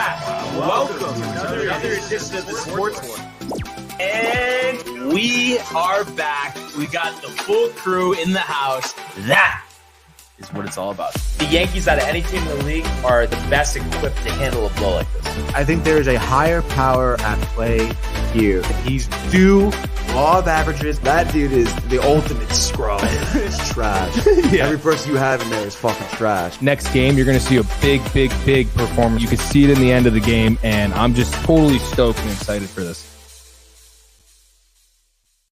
back. Welcome to another edition of the Sports One. And we are back. We got the full crew in the house. That is what it's all about. The Yankees, out of any team in the league, are the best equipped to handle a blow like this. I think there is a higher power at play here. He's due law of averages. That dude is the ultimate scrub. It's trash. Yeah. Every person you have in there is fucking trash. Next game, you're going to see a big performance. You can see it in the end of the game, and I'm just totally stoked and excited for this.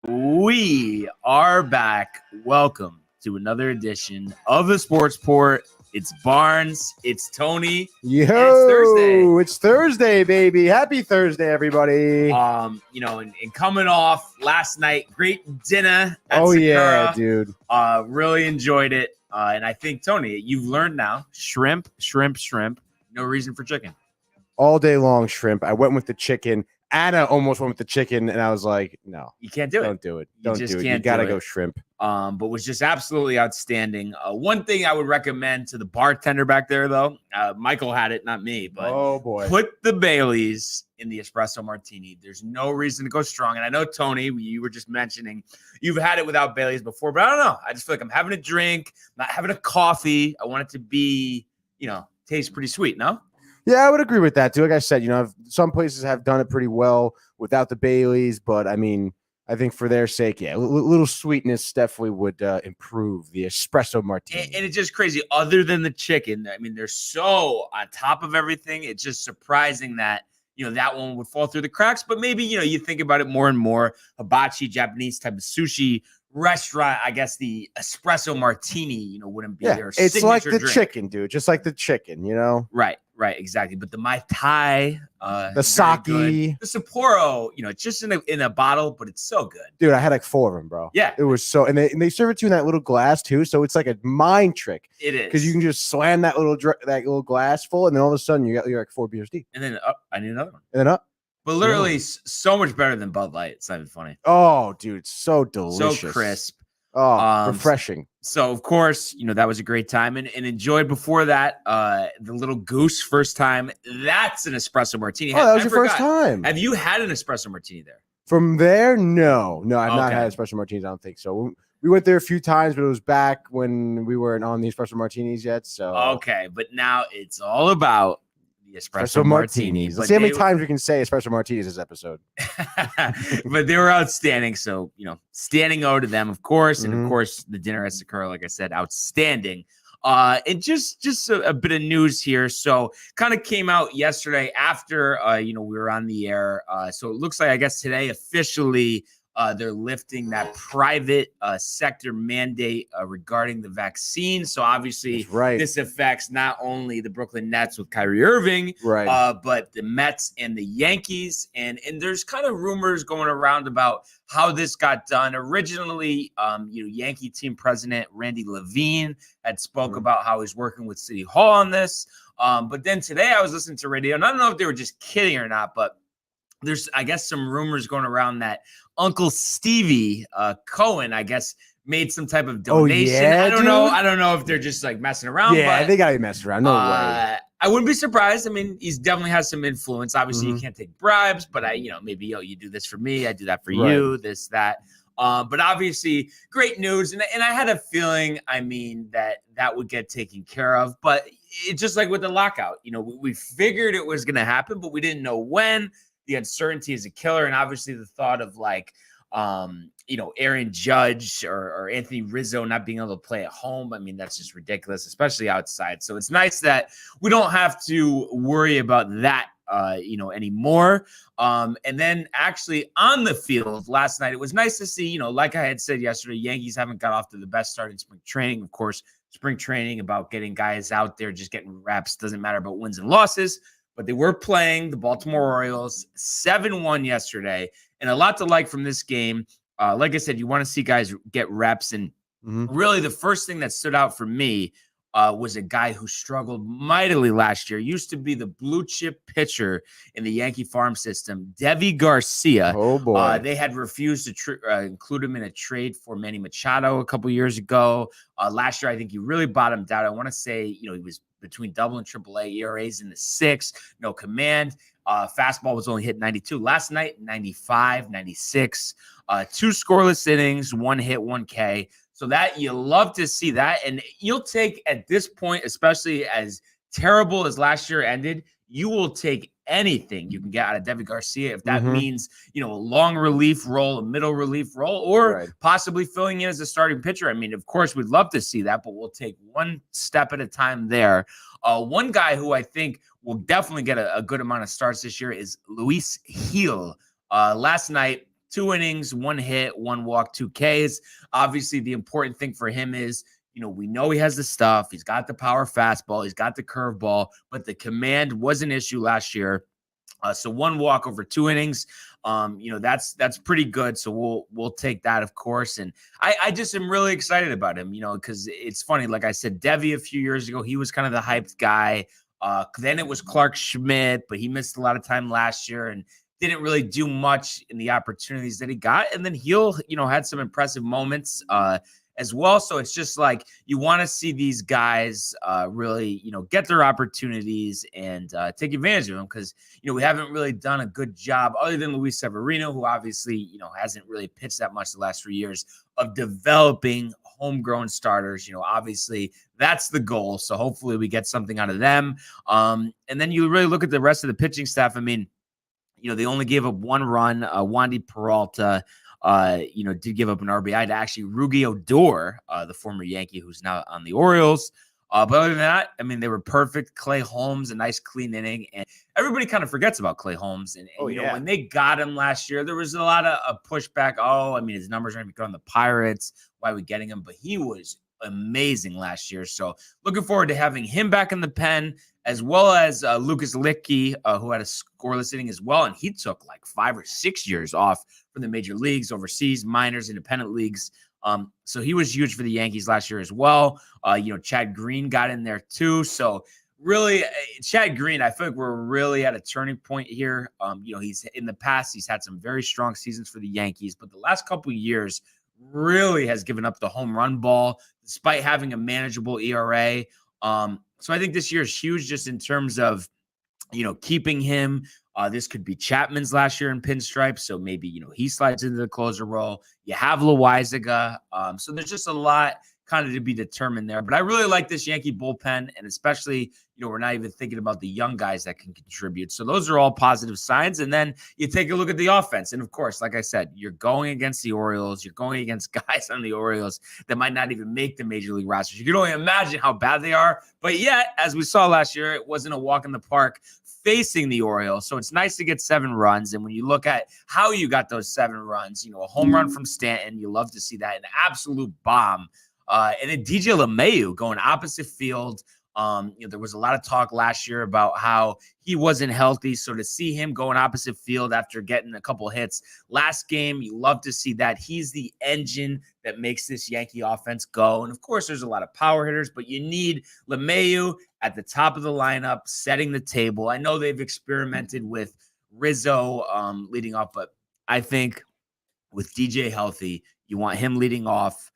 We are back. Welcome to another edition of the Sports Port. It's Barnes. It's Tony. Yo, and it's Thursday. It's Thursday, baby. Happy Thursday, everybody. And coming off last night, great dinner at Oh, Sakura. yeah, dude. Really enjoyed it. And I think, Tony, you've learned now, shrimp. No reason for chicken. All day long shrimp. I went with the chicken. Anna almost went with the chicken, and I was like, no. You can't do it. Don't do it. You Don't just do it. can't You got to do go it. shrimp. But was just absolutely outstanding. One thing I would recommend to the bartender back there, though, Michael had it, not me, but Oh, boy. put the Baileys in the espresso martini. There's no reason to go strong. And I know, Tony, you were just mentioning you've had it without Baileys before, but I don't know. I just feel like I'm having a drink, not having a coffee. I want it to be, taste pretty sweet, no? Yeah, I would agree with that, too. Like I said, some places have done it pretty well without the Baileys, but I mean, I think for their sake, yeah, a little sweetness definitely would improve the espresso martini. And it's just crazy. Other than the chicken, I mean, they're so on top of everything. It's just surprising that, that one would fall through the cracks. But maybe, you think about it more and more. Hibachi, Japanese type of sushi restaurant, I guess the espresso martini, wouldn't be their signature it's like the drink. chicken, dude. Just like the chicken, Right, exactly. But the Mai Tai, the sake, the Sapporo, it's just in a bottle, but it's so good. dude. I had like 4 of them, bro. Yeah. It was so, and they serve it to you in that little glass too, so it's like a mind trick. It is, because you can just slam that little glass full, and then all of a sudden you're like 4 beers deep, and then I need another one. and then up. But literally, so much better than Bud Light. It's not even funny. Oh, dude, it's so delicious, So crisp. Oh, refreshing. So, of course, that was a great time. And enjoyed before that, the Little Goose first time. That's an espresso martini. Oh, that was your first time. Have you had an espresso martini there? From there? No, I've not had espresso martinis. I don't think so. We went there a few times, but it was back when we weren't on the espresso martinis yet. So okay, but now it's all about the espresso martinis. Let's see how many times we can say espresso martinis this episode. But they were outstanding. So, standing O to them, of course. And, of course, the dinner at Sakura, like I said, outstanding. And just a bit of news here. So kind of came out yesterday after, we were on the air. So it looks like, I guess, today officially they're lifting that private sector mandate regarding the vaccine. So obviously this affects not only the Brooklyn Nets with Kyrie Irving, but the Mets and the Yankees. And there's kind of rumors going around about how this got done. Originally, Yankee team president Randy Levine had spoke about how he's working with City Hall on this. But then today I was listening to radio, and I don't know if they were just kidding or not, but there's, I guess, some rumors going around that Uncle Stevie Cohen, I guess, made some type of donation. Oh, yeah, I don't know. I don't know if they're just like messing around. Yeah, but they gotta be messing around. No way. I wouldn't be surprised. I mean, he's definitely has some influence. Obviously, you can't take bribes, but maybe you do this for me, I do that for you, this, that. But obviously, great news. And I had a feeling, that would get taken care of. But it's just like with the lockout, we figured it was going to happen, but we didn't know when. The uncertainty is a killer. And obviously the thought of Aaron Judge or Anthony Rizzo not being able to play at home. I mean, that's just ridiculous, especially outside. So it's nice that we don't have to worry about that, anymore. And then actually on the field last night, it was nice to see, like I had said yesterday, Yankees haven't got off to the best start in spring training. Of course, spring training about getting guys out there, just getting reps. Doesn't matter about wins and losses. But they were playing the Baltimore Orioles 7-1 yesterday, and a lot to like from this game. Like I said, you want to see guys get reps, and really the first thing that stood out for me was a guy who struggled mightily last year. Used to be the blue chip pitcher in the Yankee farm system, Deivi Garcia. Oh boy, they had refused to include him in a trade for Manny Machado a couple years ago. Last year, I think he really bottomed out. I want to say, he was between double and triple A, ERAs in the 6, no command. Fastball was only hit 92. Last night, 95, 96. 2 scoreless innings, 1 hit, 1 K. So that you love to see that. And you'll take at this point, especially as terrible as last year ended, you will take anything you can get out of Deivi Garcia. If that means, a long relief role, a middle relief role, or possibly filling in as a starting pitcher. I mean, of course, we'd love to see that, but we'll take one step at a time there. One guy who I think will definitely get a good amount of starts this year is Luis Gil. Last night, 2 innings, 1 hit, 1 walk, 2 Ks. Obviously, the important thing for him is, we know he has the stuff. He's got the power fastball. He's got the curveball, but the command was an issue last year. So 1 walk over 2 innings, that's pretty good. So we'll take that, of course. And I just am really excited about him, because it's funny. Like I said, Deivi a few years ago, he was kind of the hyped guy. Then it was Clark Schmidt, but he missed a lot of time last year and didn't really do much in the opportunities that he got. And then Gil, had some impressive moments as well. So it's just like you want to see these guys really, get their opportunities and take advantage of them because, we haven't really done a good job other than Luis Severino, who obviously, hasn't really pitched that much the last 3 years of developing homegrown starters. Obviously that's the goal. So hopefully we get something out of them. And then you really look at the rest of the pitching staff. I mean, they only gave up 1 run. Wandy Peralta, did give up an RBI to actually Rugi Odor, the former Yankee who's now on the Orioles. But other than that, I mean, they were perfect. Clay Holmes, a nice clean inning. And everybody kind of forgets about Clay Holmes. And when they got him last year, there was a lot of pushback. His numbers are going to be good on the Pirates. Why are we getting him? But he was amazing last year. So looking forward to having him back in the pen, as well as Lucas Licky, who had a scoreless inning as well. And he took like 5 or 6 years off from the major leagues, overseas, minors, independent leagues. So he was huge for the Yankees last year as well. Chad Green got in there too. So really, Chad Green, I feel like we're really at a turning point here. He's in the past, he's had some very strong seasons for the Yankees, but the last couple of years really has given up the home run ball despite having a manageable ERA. So I think this year is huge just in terms of, keeping him. This could be Chapman's last year in pinstripes. So maybe, he slides into the closer role. You have Loaizaga. So there's just a lot kind of to be determined there. But I really like this Yankee bullpen, and especially, we're not even thinking about the young guys that can contribute. So those are all positive signs. And then you take a look at the offense. And of course, like I said, you're going against the Orioles. You're going against guys on the Orioles that might not even make the major league rosters. You can only imagine how bad they are. But yet, as we saw last year, it wasn't a walk in the park facing the Orioles. So it's nice to get 7 runs. And when you look at how you got those 7 runs, a home run from Stanton, you love to see that, an absolute bomb. And then DJ LeMahieu going opposite field. There was a lot of talk last year about how he wasn't healthy. So to see him going opposite field after getting a couple hits last game, you love to see that. He's the engine that makes this Yankee offense go. And of course, there's a lot of power hitters, but you need LeMahieu at the top of the lineup, setting the table. I know they've experimented with Rizzo leading off, but I think with DJ healthy, you want him leading off.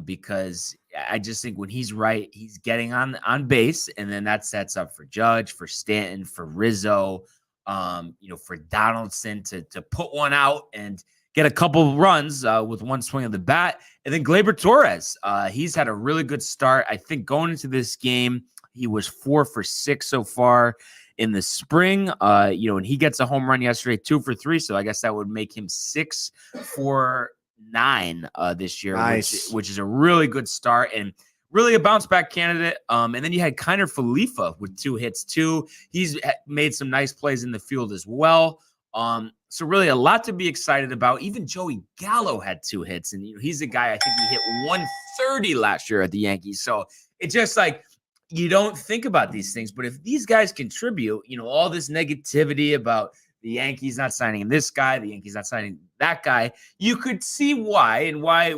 Because I just think when he's right, he's getting on base, and then that sets up for Judge, for Stanton, for Rizzo, for Donaldson to put one out and get a couple runs with one swing of the bat. And then Gleyber Torres, he's had a really good start. I think going into this game, he was 4 for 6 so far in the spring, and he gets a home run yesterday, 2 for 3. So I guess that would make him 6 for 9 this year, nice. which is a really good start and really a bounce back candidate. And then you had Kiner Falefa with 2 hits too. He's made some nice plays in the field as well. So really a lot to be excited about. Even Joey Gallo had 2 hits, and he's a guy, I think he hit 130 last year at the Yankees. So it's just like, you don't think about these things, but if these guys contribute, all this negativity about the Yankees not signing this guy, the Yankees not signing that guy, you could see why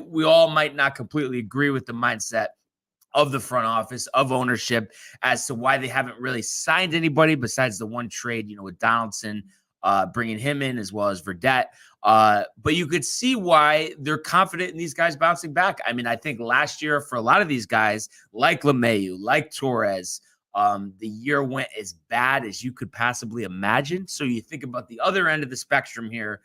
we all might not completely agree with the mindset of the front office, of ownership, as to why they haven't really signed anybody besides the one trade, with Donaldson, bringing him in as well as Verdette. But you could see why they're confident in these guys bouncing back. I mean, I think last year for a lot of these guys, like LeMahieu, like Torres, the year went as bad as you could possibly imagine. So you think about the other end of the spectrum here.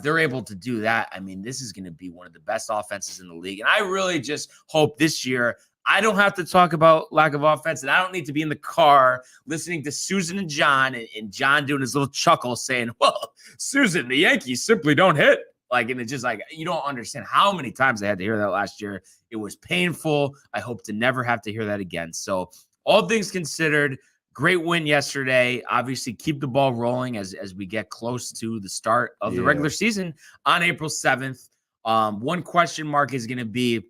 They're able to do that. I mean, this is going to be one of the best offenses in the league. And I really just hope this year I don't have to talk about lack of offense, and I don't need to be in the car listening to Susan and John, and John doing his little chuckle saying, well, Susan, the Yankees simply don't hit. And it's just like, you don't understand how many times I had to hear that last year. It was painful. I hope to never have to hear that again. So all things considered, great win yesterday. Obviously, keep the ball rolling as we get close to the start of the regular season on April 7th. One question mark is going to be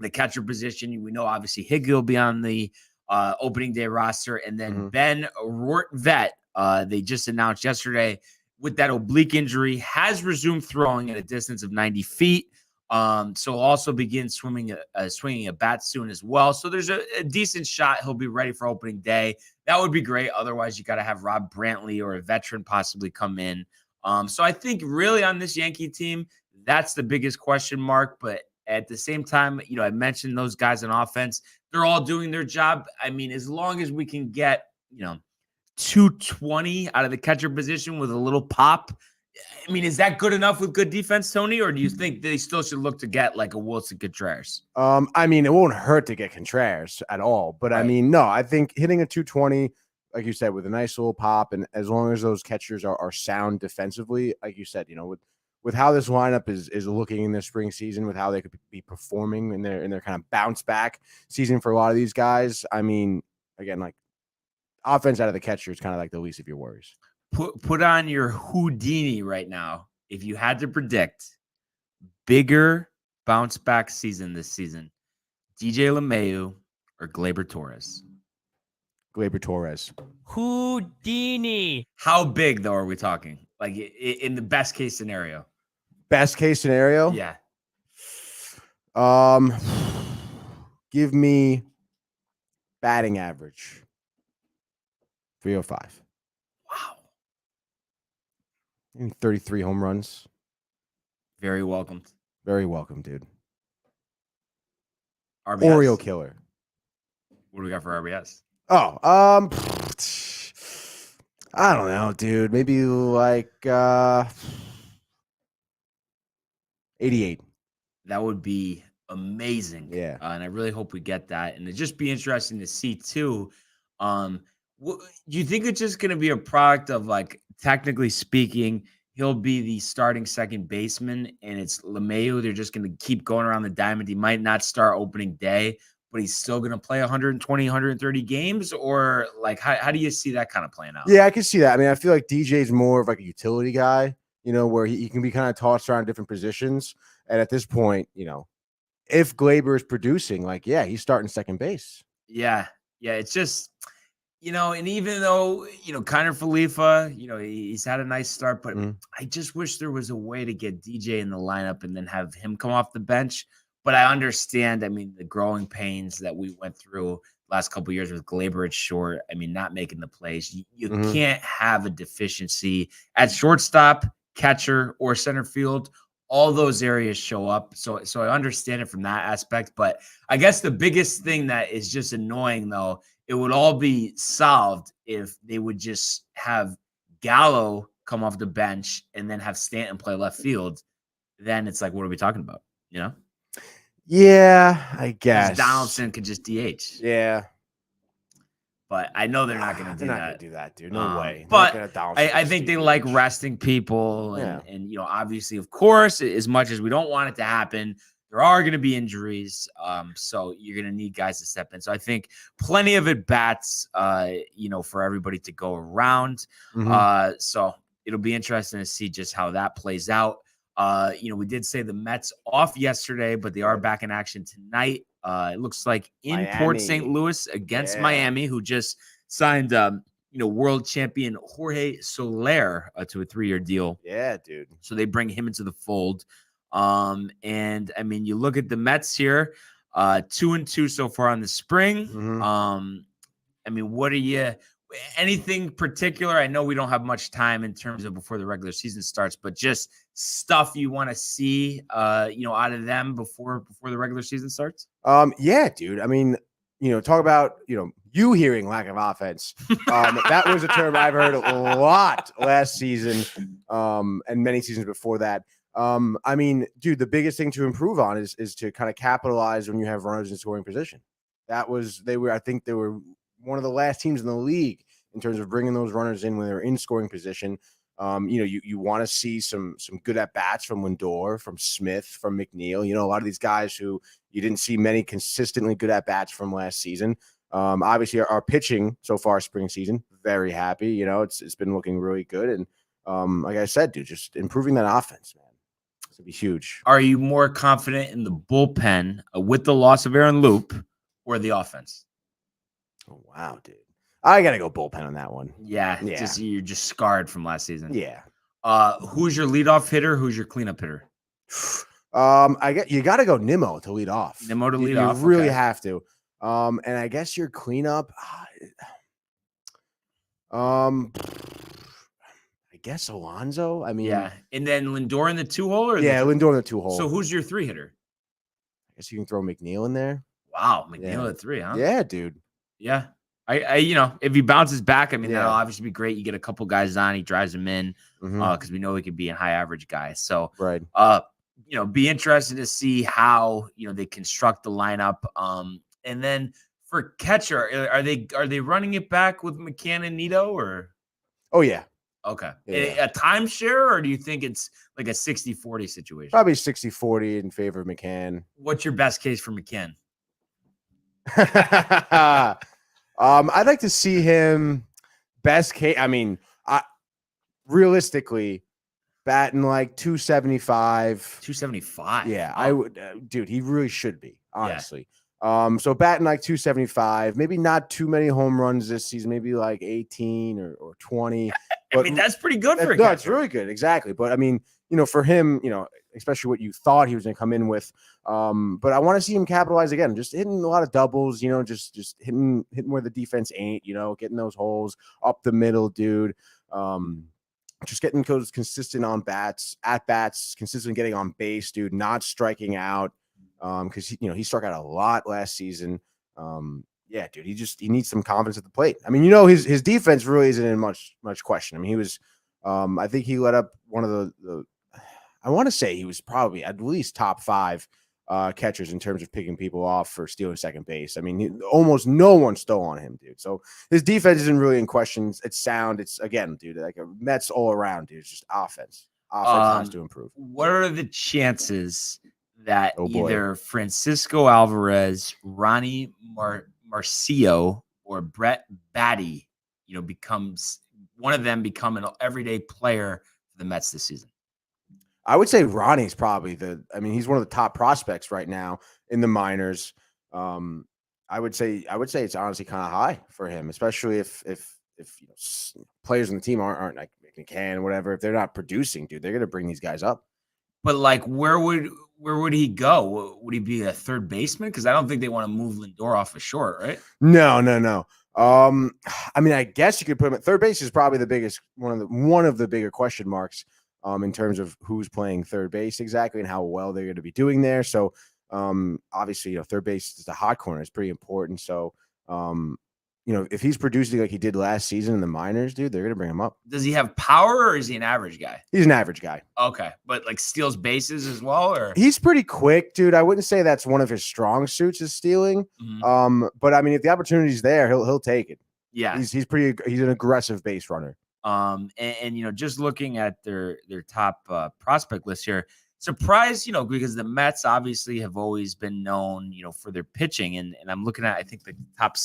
the catcher position. We know, obviously, Higgy will be on the opening day roster. And then Ben Rortvedt, they just announced yesterday, with that oblique injury, has resumed throwing at a distance of 90 feet. So also begin swinging a bat soon as well. So there's a decent shot he'll be ready for opening day. That would be great. Otherwise, you got to have Rob Brantley or a veteran possibly come in. So I think really on this Yankee team, that's the biggest question mark. But at the same time, I mentioned those guys on offense. They're all doing their job. I mean, as long as we can get, 220 out of the catcher position with a little pop, I mean, is that good enough with good defense, Tony? Or do you think they still should look to get like a Wilson Contreras? I mean, it won't hurt to get Contreras at all. But right. I mean, no, I think hitting a 220, like you said, with a nice little pop, and as long as those catchers are sound defensively, like you said, with how this lineup is looking in the spring season, with how they could be performing in their kind of bounce back season for a lot of these guys. I mean, again, like offense out of the catcher is kind of like the least of your worries. Put on your Houdini right now. If you had to predict bigger bounce back season this season, DJ LeMahieu or Gleyber Torres? Gleyber Torres. Houdini. How big though are we talking? Like in the best case scenario? Best case scenario? Yeah. Give me batting average. 305. Wow. 33 home runs. Very welcome. Very welcome, dude. RBS. Oreo killer. What do we got for RBS? Oh, I don't know, dude. Maybe like 88. That would be amazing. Yeah. And I really hope we get that. And it'd just be interesting to see too. Do you think it's just going to be a product of, like, technically speaking, he'll be the starting second baseman and it's LeMahieu? They're just going to keep going around the diamond. He might not start opening day, but he's still going to play 120, 130 games? Or, like, how do you see that kind of playing out? Yeah, I can see that. I mean, I feel like DJ's more of like a utility guy, where he can be kind of tossed around different positions. And at this point, if Gleyber is producing, like, yeah, he's starting second base. Yeah. Yeah. It's just, and even though, Connor Falifa, he's had a nice start, but I just wish there was a way to get DJ in the lineup and then have him come off the bench. But I understand, I mean, the growing pains that we went through last couple of years with Gleyber at short. I mean, not making the plays. You can't have a deficiency at shortstop, catcher, or center field. All those areas show up. So I understand it from that aspect. But I guess the biggest thing that is just annoying, though, it would all be solved if they would just have Gallo come off the bench and then have Stanton play left field. Then it's like, what are we talking about? Yeah, I guess Donaldson could just DH. Yeah, but I know they're not going to do that. They're not going to do that, dude. No way. But I think they like resting people, and obviously, of course, as much as we don't want it to happen, there are going to be injuries. So you're going to need guys to step in. So I think plenty of at bats, for everybody to go around. So it'll be interesting to see just how that plays out. We did say the Mets off yesterday, but they are back in action tonight. It looks like in Miami. Port St. Louis against Miami, who just signed, world champion Jorge Soler to a 3-year deal. Yeah, dude. So they bring him into the fold. And I mean, you look at the Mets here. 2-2 so far in the spring. Mhm. I mean, what are you? Anything particular? I know we don't have much time in terms of before the regular season starts, but just stuff you want to see, out of them before the regular season starts. Yeah, dude. I mean, talk about you hearing lack of offense. That was a term I've heard a lot last season, and many seasons before that. I mean, dude, the biggest thing to improve on is to kind of capitalize when you have runners in scoring position. I think they were one of the last teams in the league in terms of bringing those runners in when they're in scoring position. You want to see some good at bats from Lindor, from Smith, from McNeil. A lot of these guys who you didn't see many consistently good at bats from last season. Obviously, our pitching so far spring season, very happy. It's been looking really good, and like I said, dude, just improving that offense, man, it's gonna be huge. Are you more confident in the bullpen with the loss of Aaron Loop or the offense? Oh, wow, dude. I got to go bullpen on that one. Yeah. You're just scarred from last season. Yeah. Who's your leadoff hitter? Who's your cleanup hitter? You got to go Nimmo to lead off. Nimmo to lead you off. You really have to. And I guess your cleanup. I guess Alonso. I mean, yeah. And then Lindor in the 2-hole? Lindor in the 2-hole. So who's your 3 hitter? I guess you can throw McNeil in there. Wow, McNeil at 3, huh? Yeah, dude. Yeah. I if he bounces back, I mean, that'll obviously be great. You get a couple guys on, he drives them in because we know he could be a high average guy. So, right. Be interested to see how, they construct the lineup. And then for catcher, are they running it back with McCann and Nito or? Oh, yeah. Okay. Yeah. A timeshare, or do you think it's like a 60-40 situation? Probably 60-40 in favor of McCann. What's your best case for McCann? I'd like to see him best case. I mean, realistically, batting like 275. 275. Yeah, I would, dude. He really should be, honestly. So batting like 275. Maybe not too many home runs this season. Maybe like 18 or 20. I mean, that's pretty good for a no, catcher. it's really good, exactly. But I mean, for him, especially what you thought he was going to come in with. But I want to see him capitalize again, just hitting a lot of doubles, just hitting where the defense ain't, getting those holes up the middle, dude. Just getting those consistent at bats, consistently getting on base, dude, not striking out. Because he struck out a lot last season. Yeah, dude, he needs some confidence at the plate. I mean, his defense really isn't in much question. I mean, he was, I think he let up one of the I want to say he was probably at least top 5 catchers in terms of picking people off for stealing second base. I mean, almost no one stole on him, dude. So his defense isn't really in question. It's sound. It's, again, dude, like a Mets all around, dude. It's just offense. Offense has to improve. What are the chances that either Francisco Alvarez, Ronnie Marcio, or Brett Batty, becomes one of them become an everyday player for the Mets this season? I would say Ronnie's probably he's one of the top prospects right now in the minors. I would say it's honestly kind of high for him, especially if players on the team aren't like McCann, whatever. If they're not producing, dude, they're gonna bring these guys up. But like, where would he go? Would he be a third baseman? Because I don't think they want to move Lindor off a short, right? No. I mean, I guess you could put him at third base. Is probably the biggest one of the bigger question marks. In terms of who's playing third base exactly and how well they're going to be doing there. So, obviously, third base is the hot corner. It's pretty important. So, if he's producing like he did last season in the minors, dude, they're going to bring him up. Does he have power or is he an average guy? He's an average guy. Okay. But like steals bases as well, or? He's pretty quick, dude. I wouldn't say that's one of his strong suits is stealing. Mm-hmm. But I mean, if the opportunity's there, he'll take it. Yeah. He's an aggressive base runner. And just looking at their top prospect list here, surprised, because the Mets obviously have always been known, for their pitching. And I'm looking at, I think the top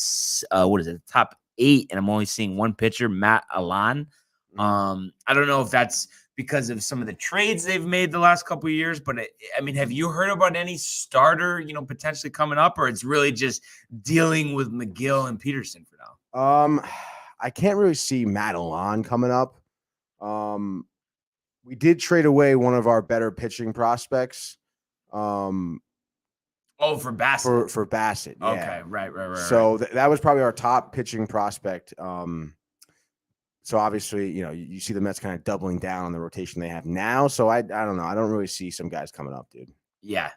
8, and I'm only seeing one pitcher, Matt Allan. I don't know if that's because of some of the trades they've made the last couple of years, but have you heard about any starter, potentially coming up, or it's really just dealing with McGill and Peterson for now? I can't really see Matt Allan coming up. We did trade away one of our better pitching prospects. Oh, for Bassett. For Bassett. Yeah. Okay, right. So that was probably our top pitching prospect. So obviously, you see the Mets kind of doubling down on the rotation they have now. So I don't know. I don't really see some guys coming up, dude. Yeah.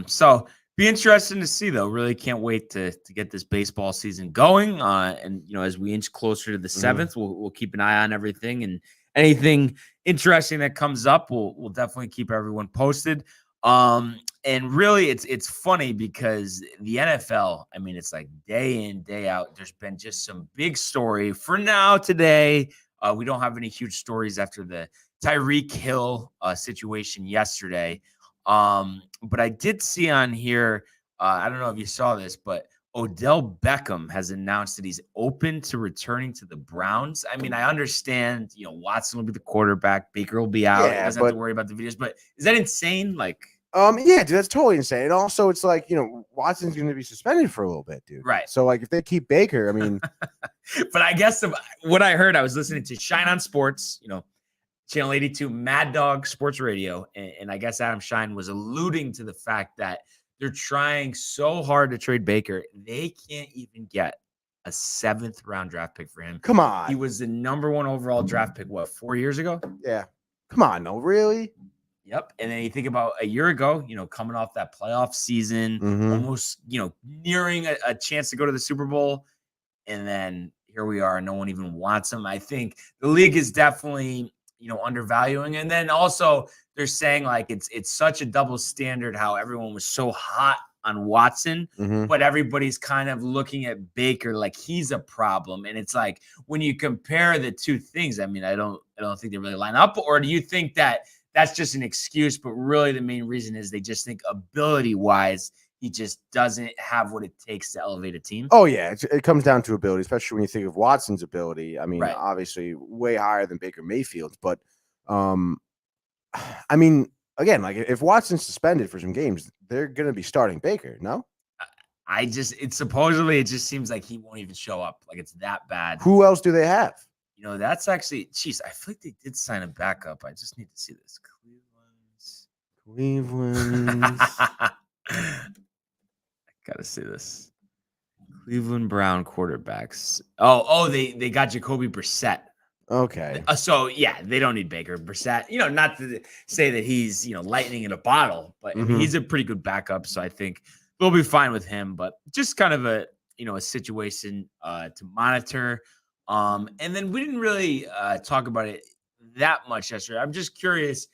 So be interesting to see, though. Really can't wait to get this baseball season going. And as we inch closer to the 7th, we'll keep an eye on everything, and anything interesting that comes up, we'll definitely keep everyone posted. And really, it's funny because the NFL, I mean, it's like day in, day out. There's been just some big story. For now, today, we don't have any huge stories after the Tyreek Hill situation yesterday. But I did see on here, I don't know if you saw this, but Odell Beckham has announced that he's open to returning to the Browns. I mean, I understand, Watson will be the quarterback, Baker will be out. He doesn't have to worry about the videos, but is that insane? Yeah, dude, that's totally insane. And also, it's like, Watson's going to be suspended for a little bit, dude. Right. So, if they keep Baker, I mean. But I guess what I heard, I was listening to Shine on Sports, Channel 82, Mad Dog Sports Radio. And I guess Adam Shine was alluding to the fact that they're trying so hard to trade Baker. They can't even get a 7th round draft pick for him. Come on. He was the number 1 overall draft pick, 4 years ago? Yeah. Come on. No, really? Yep. And then you think about a year ago, coming off that playoff season, almost, nearing a chance to go to the Super Bowl. And then here we are. No one even wants him. I think the league is definitely, undervaluing. And then also they're saying it's such a double standard how everyone was so hot on Watson, but everybody's kind of looking at Baker like he's a problem. And it's like, when you compare the two things, I mean, I don't think they really line up. Or do you think that that's just an excuse, but really the main reason is they just think ability-wise, he just doesn't have what it takes to elevate a team? Oh, yeah. It comes down to ability, especially when you think of Watson's ability. I mean, right. Obviously way higher than Baker Mayfield's. But, I mean, again, if Watson's suspended for some games, they're going to be starting Baker, no? It just seems like he won't even show up. It's that bad. Who else do they have? That's actually, geez, I feel like they did sign a backup. I just need to see this. Cleveland's. I gotta see this. Cleveland Brown quarterbacks. Oh, they got Jacoby Brissett. Okay. So yeah, they don't need Baker. Brissett, not to say that he's lightning in a bottle, but I mean, he's a pretty good backup. So I think they'll be fine with him. But just kind of a situation to monitor. And then we didn't really talk about it that much yesterday. I'm just curious,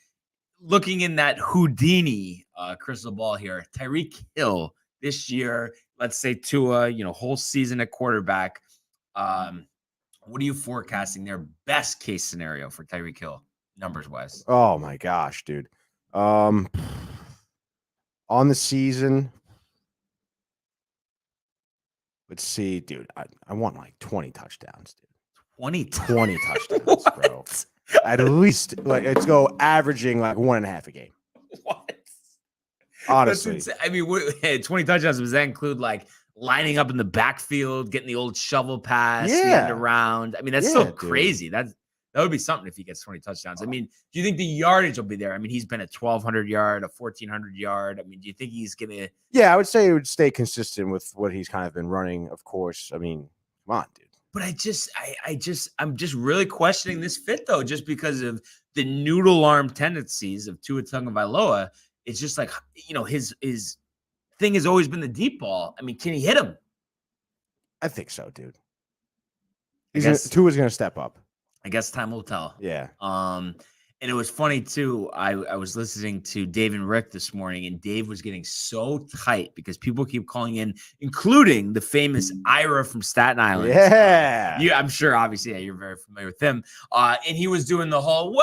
looking in that Houdini crystal ball here, Tyreek Hill this year, let's say Tua, whole season at quarterback. What are you forecasting their best case scenario for Tyreek Hill, numbers wise? Oh my gosh, dude. On the season, let's see, dude. I want 20 touchdowns, dude. 20 touchdowns, bro. At least let's go averaging 1.5 a game. What? Honestly, I mean, 20 touchdowns. Does that include lining up in the backfield, getting the old shovel pass, the end around? I mean, that's so crazy. That would be something if he gets 20 touchdowns. I mean, do you think the yardage will be there? I mean, he's been a 1,200 yard, a 1,400 yard. I mean, do you think he's gonna? Yeah, I would say it would stay consistent with what he's kind of been running. Of course, I mean, come on, dude. But I'm just really questioning this fit though, just because of the noodle arm tendencies of Tua Tagovailoa. It's just his thing has always been the deep ball. I mean, can he hit him? I think so, dude. Tua's going to step up. I guess time will tell. Yeah. And it was funny too. I was listening to Dave and Rick this morning, and Dave was getting so tight because people keep calling in, including the famous Ira from Staten Island. Yeah. I'm sure, obviously, you're very familiar with him. And he was doing the whole,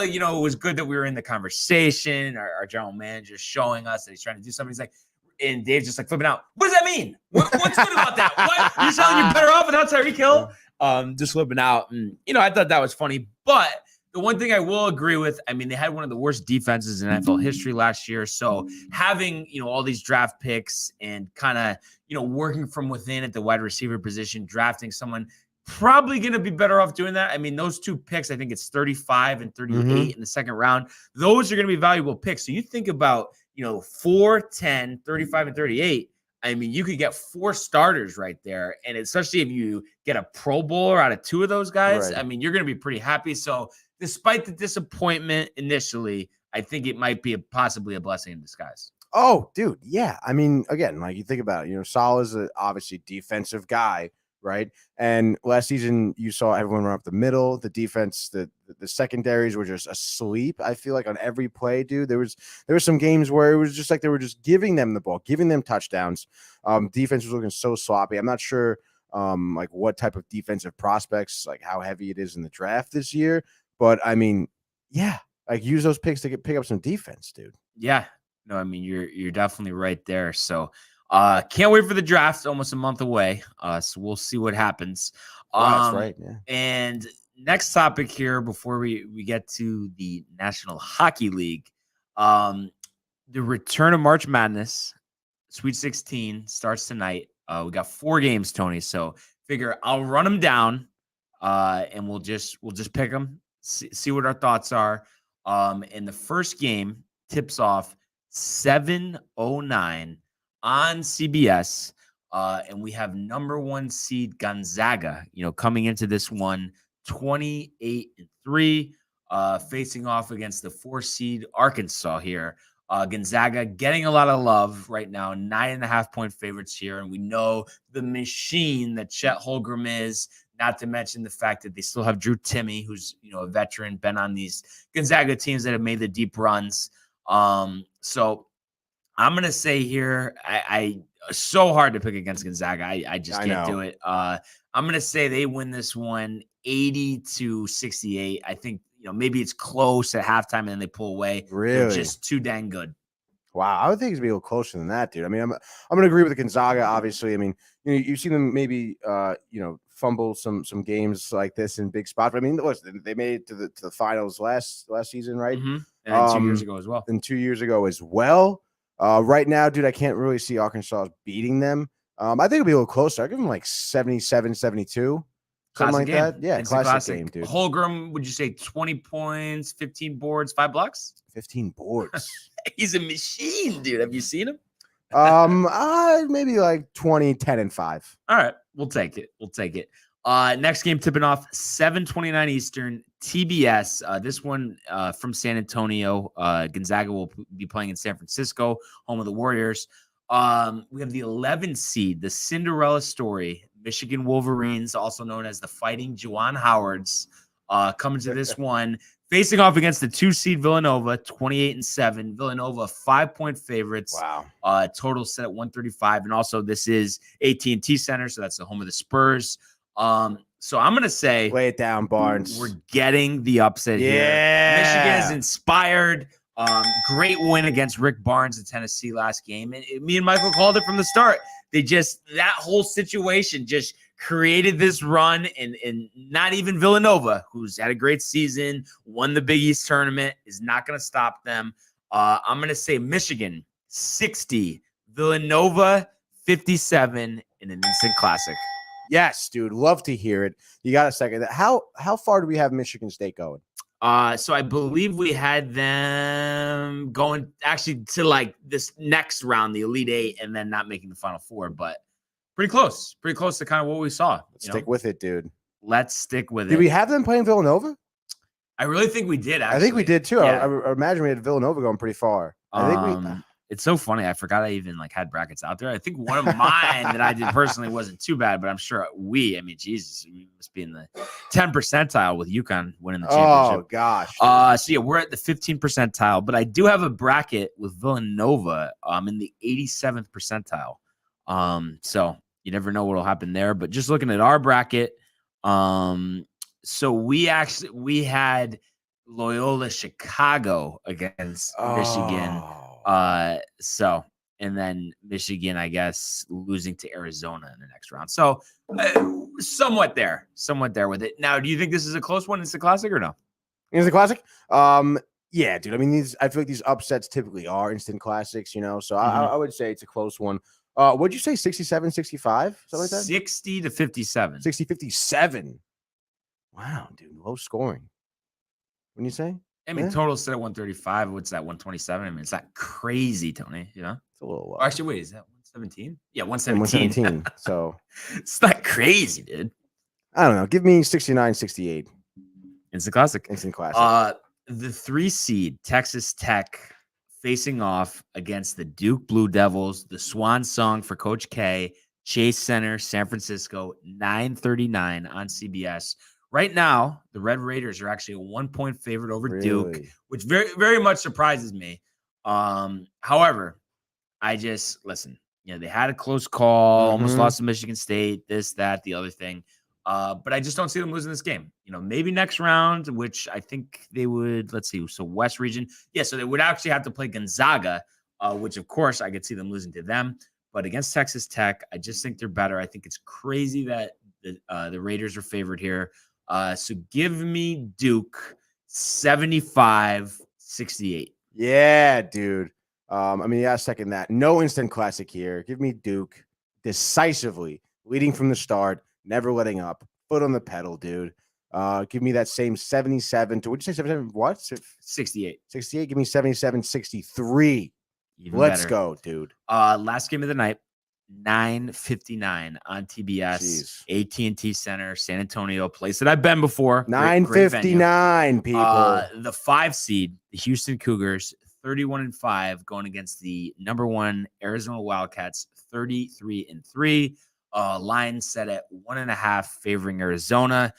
it was good that we were in the conversation. Our general manager showing us that he's trying to do something. He's like, and Dave's just flipping out. What does that mean? What's good about that? What? You're telling you're better off without Tyreek Hill? Just flipping out. And, I thought that was funny. But the one thing I will agree with, I mean, they had one of the worst defenses in NFL history last year. So having, all these draft picks and kind of, working from within at the wide receiver position, drafting someone, probably going to be better off doing that. I mean, those two picks, I think it's 35 and 38 in the second round. Those are going to be valuable picks. So you think about, 4, 10, 35, and 38. I mean, you could get 4 starters right there. And especially if you get a Pro Bowler out of 2 of those guys, Right. I mean, you're going to be pretty happy. So despite the disappointment initially, I think it might be possibly a blessing in disguise. Oh, dude. Yeah. I mean, again, like you think about it, Salah's a obviously defensive guy, right? And last season you saw everyone run up the middle. The defense, the secondaries were just asleep. I feel like on every play, dude. There were some games where it was just like they were just giving them the ball, giving them touchdowns. Defense was looking so sloppy. I'm not sure like what type of defensive prospects, like how heavy it is in the draft this year. But I mean, yeah, like use those picks to pick up some defense, dude. Yeah. No, I mean, you're definitely right there. So can't wait for the draft, almost a month away. So we'll see what happens. Wow, that's right. Yeah. And next topic here before we get to the National Hockey League. The return of March Madness, Sweet 16 starts tonight. We got 4 games, Tony. So figure I'll run them down and we'll just pick them, see what our thoughts are. And the first game tips off 7:09 on CBS, and we have number 1 seed Gonzaga, coming into this one 28-3, facing off against the 4 seed Arkansas here. Gonzaga getting a lot of love right now, 9.5-point favorites here, and we know the machine that Chet Holmgren is. Not to mention the fact that they still have Drew Timme, who's a veteran, been on these Gonzaga teams that have made the deep runs. So I'm gonna say here, I so hard to pick against Gonzaga. I just can't do it. I'm gonna say they win this one 80-68. I think maybe it's close at halftime and then they pull away. Really, they're just too dang good. Wow, I would think it'd be a little closer than that, dude. I mean, I'm gonna agree with Gonzaga. Obviously, I mean, you've seen them maybe fumble some games like this in big spots. But I mean, listen, they made it to the finals last season, right? Mm-hmm. And 2 years ago as well. And 2 years ago as well. Right now, dude, I can't really see Arkansas beating them. I think it'll be a little closer. I give them like 77-72. Something like that. Yeah, classic game, dude. Holmgren, would you say 20 points, 15 boards, 5 blocks? 15 boards. He's a machine, dude. Have you seen him? Maybe like 20, 10, and 5. All right, we'll take it. Next game tipping off 7:29 Eastern, TBS. This one from San Antonio. Gonzaga will be playing in San Francisco, home of the Warriors. We have the 11th seed, the Cinderella story, Michigan Wolverines, also known as the Fighting Juwan Howards, coming to this one, facing off against the 2 seed Villanova, 28-7. Villanova 5-point favorites. Wow. Total set at 135, and also this is AT&T Center, so that's the home of the Spurs. So I'm gonna say, lay it down, Barnes. We're getting the upset here. Michigan is inspired. Great win against Rick Barnes in Tennessee last game. And me and Michael called it from the start. That whole situation just created this run, and not even Villanova, who's had a great season, won the Big East tournament, is not going to stop them. I'm going to say Michigan 60, Villanova 57 in an instant classic. Yes, dude. Love to hear it. You got a second. How far do we have Michigan State going? So I believe we had them going actually to like this next round, the Elite Eight, and then not making the Final Four, but pretty close to kind of what we saw. Stick with it, dude. Let's stick with it. Did we have them playing Villanova? I really think we did. Actually. I think we did too. Yeah. I imagine we had Villanova going pretty far. I think it's so funny. I forgot I even had brackets out there. I think one of mine that I did personally wasn't too bad, but I'm sure we must be in the 10 percentile with UConn winning the championship. Oh gosh. So yeah, we're at the 15 percentile, but I do have a bracket with Villanova in the 87th percentile. So you never know what'll happen there, but just looking at our bracket, so we had Loyola Chicago against Michigan. So, and then Michigan, I guess, losing to Arizona in the next round. So somewhat there with it. Now, do you think this is a close one? It's a classic or no? It's a classic. Yeah, dude. I mean, I feel like these upsets typically are instant classics, so I would say it's a close one. What'd you say? 67, 65? Something like that? 60 to 57. 60, 57. Wow, dude. Low scoring. When you say? I mean, total set at 135. What's that? 127. I mean, it's not crazy, Tony. You know, It's a little or actually, wait, is that 117? Yeah, 117. 117. So it's not crazy, dude. I don't know. Give me 69, 68. Instant classic. Instant classic. The 3 seed Texas Tech facing off against the Duke Blue Devils. The swan song for Coach K. Chase Center, San Francisco, 9:39 on CBS. Right now, the Red Raiders are actually a 1-point favorite over Duke, which very, very much surprises me. However, I just listen. You know, they had a close call, almost lost to Michigan State, this, that, the other thing. But I just don't see them losing this game. You know, maybe next round, which I think they would. Let's see. So West Region, yeah. So they would actually have to play Gonzaga, which of course I could see them losing to them. But against Texas Tech, I just think they're better. I think it's crazy that the Raiders are favored here. So give me Duke 75-68. Yeah, dude. I mean, yeah, second that. No instant classic here. Give me Duke decisively, leading from the start, never letting up, foot on the pedal, dude. Give me that same 77 to, what'd you say, 77? What? 68. 68. Give me 77-63. Let's go, dude. Last game of the night, 9:59 on TBS, AT&T Center, San Antonio, place that I've been before. 9:59, people. The 5 seed, the Houston Cougars, 31-5, going against the number 1 Arizona Wildcats, 33-3. Line set at 1.5, favoring Arizona.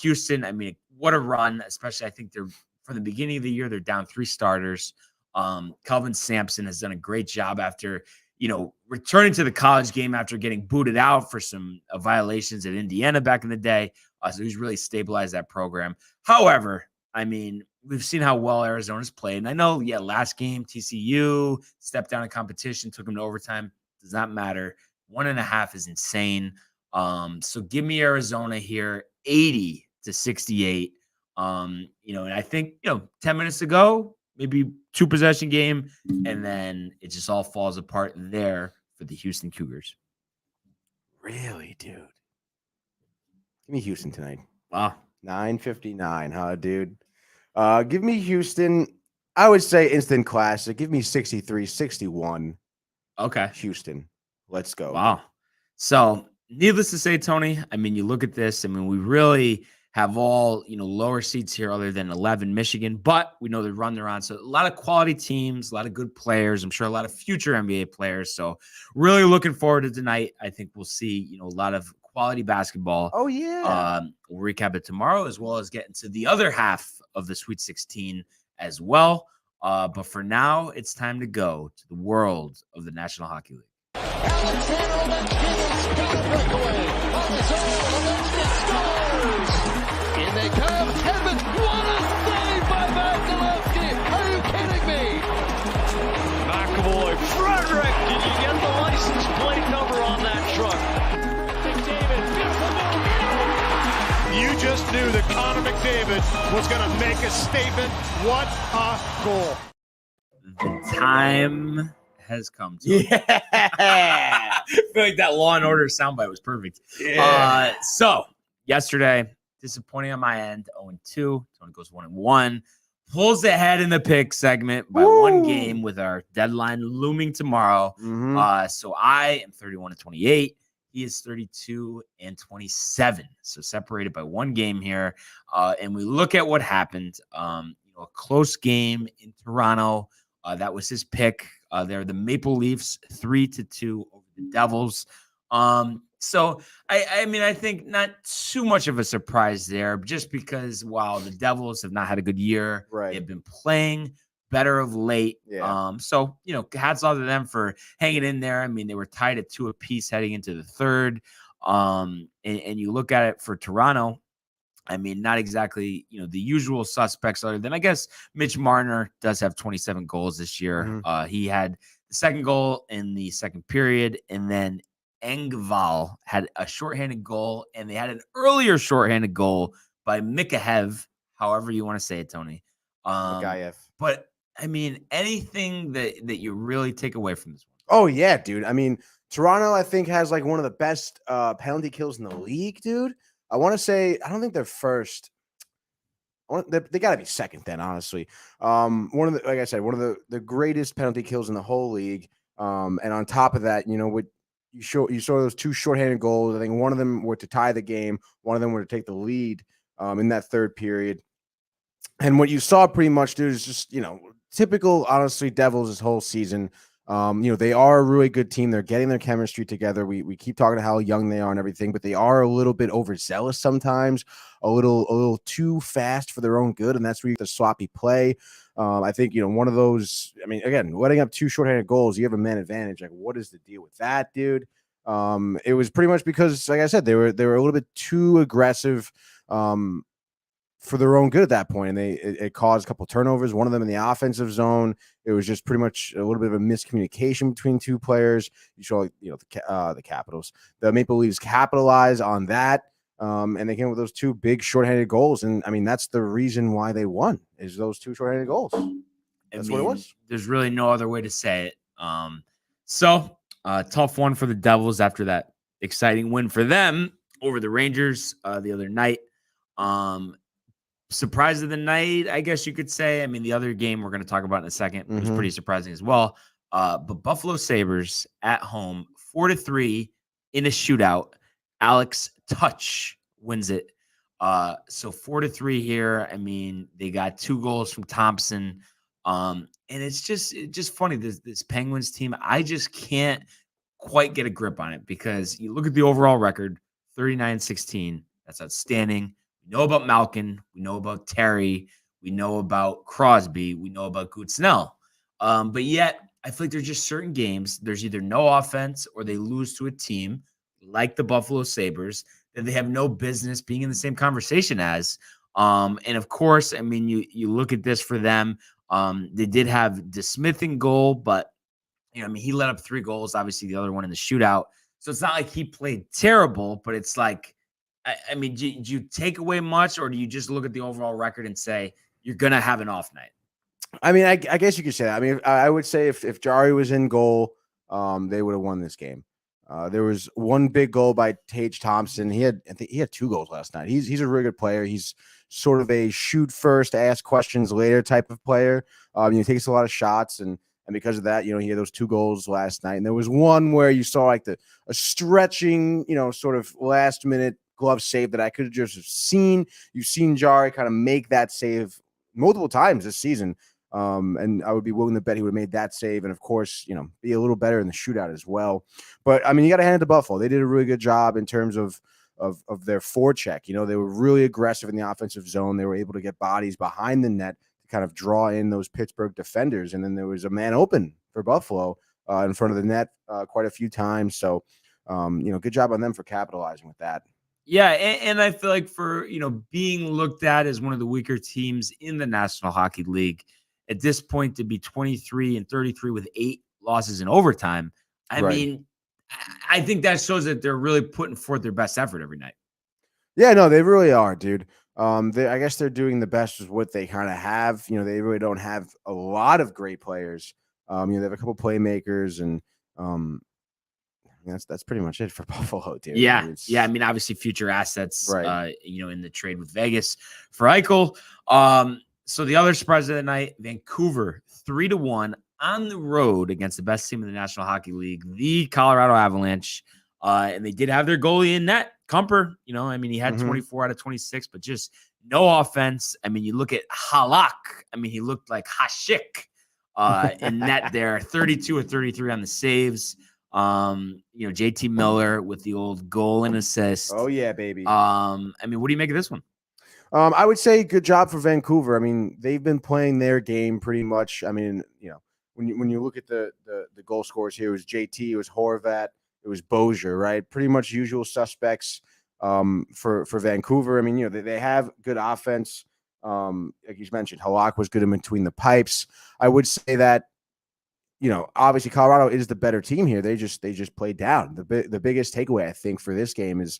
Houston, I mean, what a run, especially I think they're from the beginning of the year, they're down 3 starters. Kelvin Sampson has done a great job after, returning to the college game after getting booted out for some violations at Indiana back in the day. So he's really stabilized that program. However, I mean, we've seen how well Arizona's played. And I know, last game, TCU stepped down in competition, took them to overtime. Does not matter. 1.5 is insane. So give me Arizona here, 80-68. And I think, 10 minutes ago, maybe 2-possession game, and then it just all falls apart there for the Houston Cougars. Really, dude? Give me Houston tonight. Wow. 9:59, huh, dude? Give me Houston. I would say instant classic. Give me 63-61. Okay. Houston. Let's go. Wow. So, needless to say, Tony, I mean, you look at this. I mean, we really have all, lower seats here other than 11 Michigan, but we know the run they're on. So a lot of quality teams, a lot of good players. I'm sure a lot of future NBA players. So really looking forward to tonight. I think we'll see, a lot of quality basketball. Oh, yeah. We'll recap it tomorrow, as well as get into the other half of the Sweet 16 as well. But for now, it's time to go to the world of the National Hockey League. In they come, Heaven, what a save by Vasilevsky! Are you kidding me? McAvoy, Frederick, did you get the license plate number on that truck? McDavid, you just knew that Connor McDavid was going to make a statement. What a goal. The time has come to Yeah. I feel like that Law and Order soundbite was perfect. Yeah. So yesterday, disappointing on my end, 0-2. Tony goes 1-1. Pulls ahead in the pick segment by one game with our deadline looming tomorrow. So I am 31-28. He is 32-27. So separated by one game here. And we look at what happened. A close game in Toronto. That was his pick. They're the Maple Leafs 3-2 over the Devils. So I mean, I think not too much of a surprise there, just because while the Devils have not had a good year, they've been playing better of late. So, hats off to them for hanging in there. I mean, they were tied at 2 apiece heading into the third. And you look at it for Toronto, I mean, not exactly, the usual suspects, other than I guess Mitch Marner does have 27 goals this year. He had the second goal in the second period, and then Engvall had a shorthanded goal, and they had an earlier shorthanded goal by Mikheyev, however you want to say it, Tony. But I mean, anything that you really take away from this one? Oh, yeah, dude. I mean, Toronto, I think, has like one of the best penalty kills in the league, dude. I want to say, I don't think they're first. They got to be second then, honestly. Like I said, one of the greatest penalty kills in the whole league. And on top of that, what you saw those two shorthanded goals. I think one of them were to tie the game. One of them were to take the lead in that third period. And what you saw pretty much, dude, is just, typical, honestly, Devils this whole season. They are a really good team. They're getting their chemistry together. We keep talking how young they are and everything, but they are a little bit overzealous sometimes, a little too fast for their own good, and that's where you get the sloppy play. I think, one of those, again, letting up two shorthanded goals, you have a man advantage. Like, what is the deal with that, dude? It was pretty much because, like I said, they were a little bit too aggressive for their own good at that point, and it caused a couple of turnovers. One of them in the offensive zone. It was just pretty much a little bit of a miscommunication between two players. You saw, the Capitals, the Maple Leafs capitalize on that, and they came with those two big shorthanded goals. And that's the reason why they won, is those two shorthanded goals. That's what it was. There's really no other way to say it. Tough one for the Devils after that exciting win for them over the Rangers the other night. Surprise of the night, I guess you could say. The other game we're going to talk about in a second was pretty surprising as well. But Buffalo Sabres at home, 4-3 in a shootout. Alex Touch wins it. So 4-3 here. They got 2 goals from Thompson. And it's just funny. This Penguins team, I just can't quite get a grip on it, because you look at the overall record, 39-16. That's outstanding. We know about Malkin. We know about Terry. We know about Crosby. We know about Gutznell. But yet, I feel like there's just certain games, there's either no offense or they lose to a team like the Buffalo Sabres that they have no business being in the same conversation as. And of course, you look at this for them. They did have DeSmith in goal, but he let up 3 goals, obviously the other one in the shootout. So it's not like he played terrible, but it's like, do you take away much, or do you just look at the overall record and say you're going to have an off night? I guess you could say that. I would say if Jari was in goal, they would have won this game. There was one big goal by Tage Thompson. I think he had 2 goals last night. He's a really good player. He's sort of a shoot first, ask questions later type of player. He takes a lot of shots, and because of that, he had those 2 goals last night. And there was one where you saw like a stretching, sort of last minute glove save that I could have just seen. You've seen Jari kind of make that save multiple times this season. And I would be willing to bet he would have made that save, and of course, be a little better in the shootout as well. But you got to hand it to Buffalo. They did a really good job in terms of their forecheck. They were really aggressive in the offensive zone. They were able to get bodies behind the net to kind of draw in those Pittsburgh defenders, and then there was a man open for Buffalo in front of the net quite a few times. So, good job on them for capitalizing with that. Yeah, and I feel like for, being looked at as one of the weaker teams in the National Hockey League, at this point to be 23-33 with 8 losses in overtime, I think that shows that they're really putting forth their best effort every night. Yeah, no, they really are, dude. I guess they're doing the best with what they kind of have. They really don't have a lot of great players. They have a couple playmakers, and that's pretty much it for Buffalo, dude. Yeah. Obviously future assets, right. In the trade with Vegas for Eichel. So the other surprise of the night, Vancouver 3-1 on the road against the best team in the National Hockey League, the Colorado Avalanche. And they did have their goalie in net, Kumper. He had 24 out of 26, but just no offense. You look at Halak. He looked like Hashik in net there, 32 of 33 on the saves. JT Miller with the old goal and assist. Oh yeah, baby. What do you make of this one? I would say good job for Vancouver. They've been playing their game pretty much. When you look at the goal scorers here, it was JT, it was Horvat, it was Bozier, right? Pretty much usual suspects for Vancouver. They have good offense. Like you mentioned, Halak was good in between the pipes. I would say that, obviously Colorado is the better team here. They just played down. The biggest takeaway, I think, for this game is,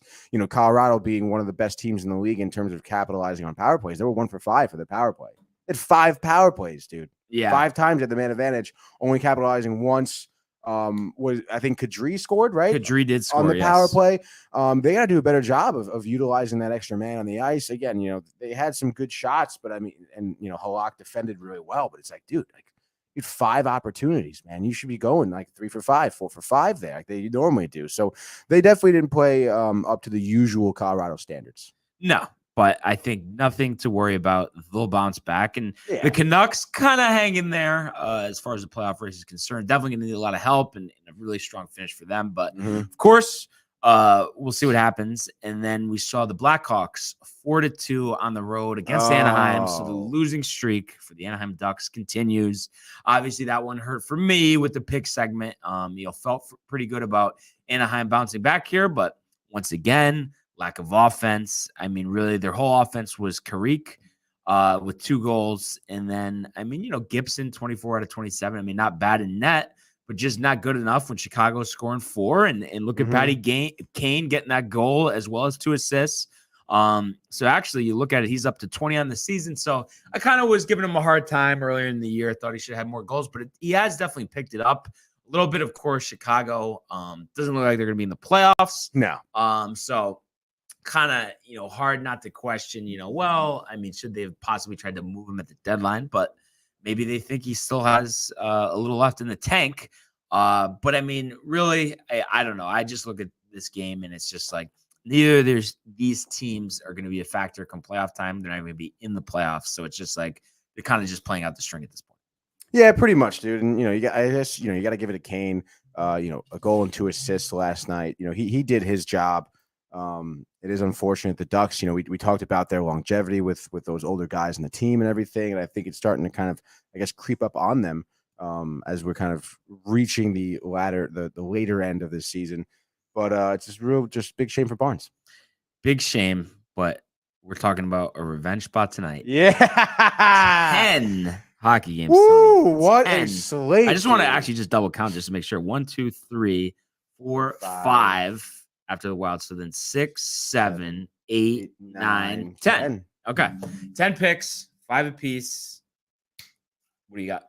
Colorado being one of the best teams in the league in terms of capitalizing on power plays. They were 1 for 5 for their power play. They had 5 power plays, dude. Yeah. 5 times at the man advantage, only capitalizing once Was I think Kadri scored, right? Kadri did score on the yes. power play. They got to do a better job of utilizing that extra man on the ice. Again, they had some good shots, but I mean, and Halak defended really well, but it's like, dude, like you had 5 opportunities, man. You should be going like 3 for 5, 4 for 5 there, like they normally do. So they definitely didn't play up to the usual Colorado standards. No, but I think nothing to worry about. They'll bounce back. And the Canucks kind of hang in there as far as the playoff race is concerned. Definitely going to need a lot of help and a really strong finish for them. But, of course, we'll see what happens. And then we saw the Blackhawks 4-2 on the road against Anaheim. So the losing streak for the Anaheim Ducks continues. Obviously, that one hurt for me with the pick segment. Felt pretty good about Anaheim bouncing back here. But once again, lack of offense. I mean, really, their whole offense was Karik with 2 goals. And then, I mean, Gibson, 24 out of 27. I mean, not bad in net, but just not good enough when Chicago's scoring 4. And look at Patty Kane getting that goal as well as 2 assists. So actually, you look at it, he's up to 20 on the season. So I kind of was giving him a hard time earlier in the year. I thought he should have more goals, but he has definitely picked it up. A little bit, of course, Chicago doesn't look like they're going to be in the playoffs. No. So kind of, hard not to question, well, I mean, should they have possibly tried to move him at the deadline? But maybe they think he still has a little left in the tank. But I mean, really, I don't know. I just look at this game and it's just like neither these teams are going to be a factor come playoff time. They're not going to be in the playoffs. So it's just like they're kind of just playing out the string at this point. Yeah, pretty much, dude. And you got to give it to Kane. A goal and 2 assists last night. He did his job. It is unfortunate the Ducks, we talked about their longevity with those older guys in the team and everything, and I think it's starting to kind of, I guess, creep up on them as we're kind of reaching the later end of this season. But it's just big shame for Barnes. Big shame, but we're talking about a revenge spot tonight. Yeah, 10 hockey games. Woo, what a slate! I just want to actually just double count just to make sure. 1, 2, 3, 4, 5. After the Wild, so then 6, 7, 8, 9, 10. Okay, 10 picks, 5 apiece. What do you got?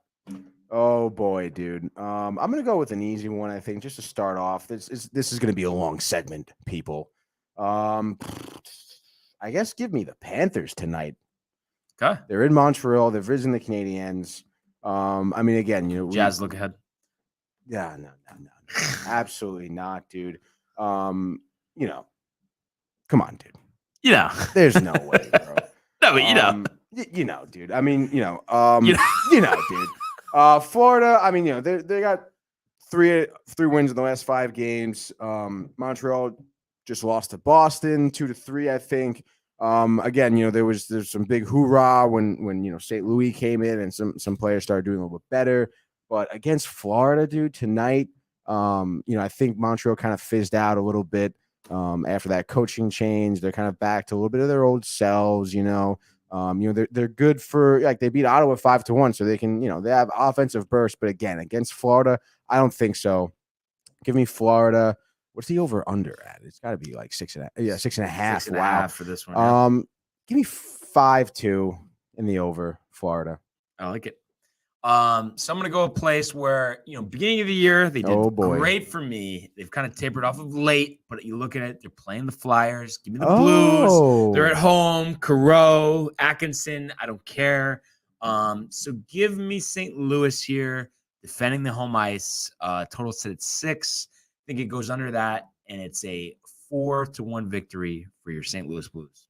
Oh boy, dude. I'm gonna go with an easy one. I think just to start off. This is gonna be a long segment, people. I guess give me the Panthers tonight. Okay, they're in Montreal. They're visiting the Canadiens. I mean, again, Jazz look ahead. Yeah, no, absolutely not, dude. Come on, dude. There's no way, bro. No, but dude. I mean, dude. Florida. I mean, they got three wins in the last 5 games. Montreal just lost to Boston 2-3, I think. Again, there's some big hoorah when St. Louis came in and some players started doing a little bit better. But against Florida, dude, tonight. I think Montreal kind of fizzed out a little bit after that coaching change. They're kind of back to a little bit of their old selves. They're good for they beat Ottawa 5-1, so they can they have offensive bursts. But again, against Florida, I don't think so. Give me Florida. What's the over under at? It's got to be like 6.5. Yeah, 6.5. 6.5 for this one. Yeah. Give me 5-2 in the over Florida. I like it. So I'm going to go a place where, beginning of the year, they did great for me. They've kind of tapered off of late, but you look at it, they're playing the Flyers. Give me the Blues. They're at home. Careau, Atkinson, I don't care. So give me St. Louis here, defending the home ice. Total set at 6. I think it goes under that, and it's a 4-1 victory for your St. Louis Blues.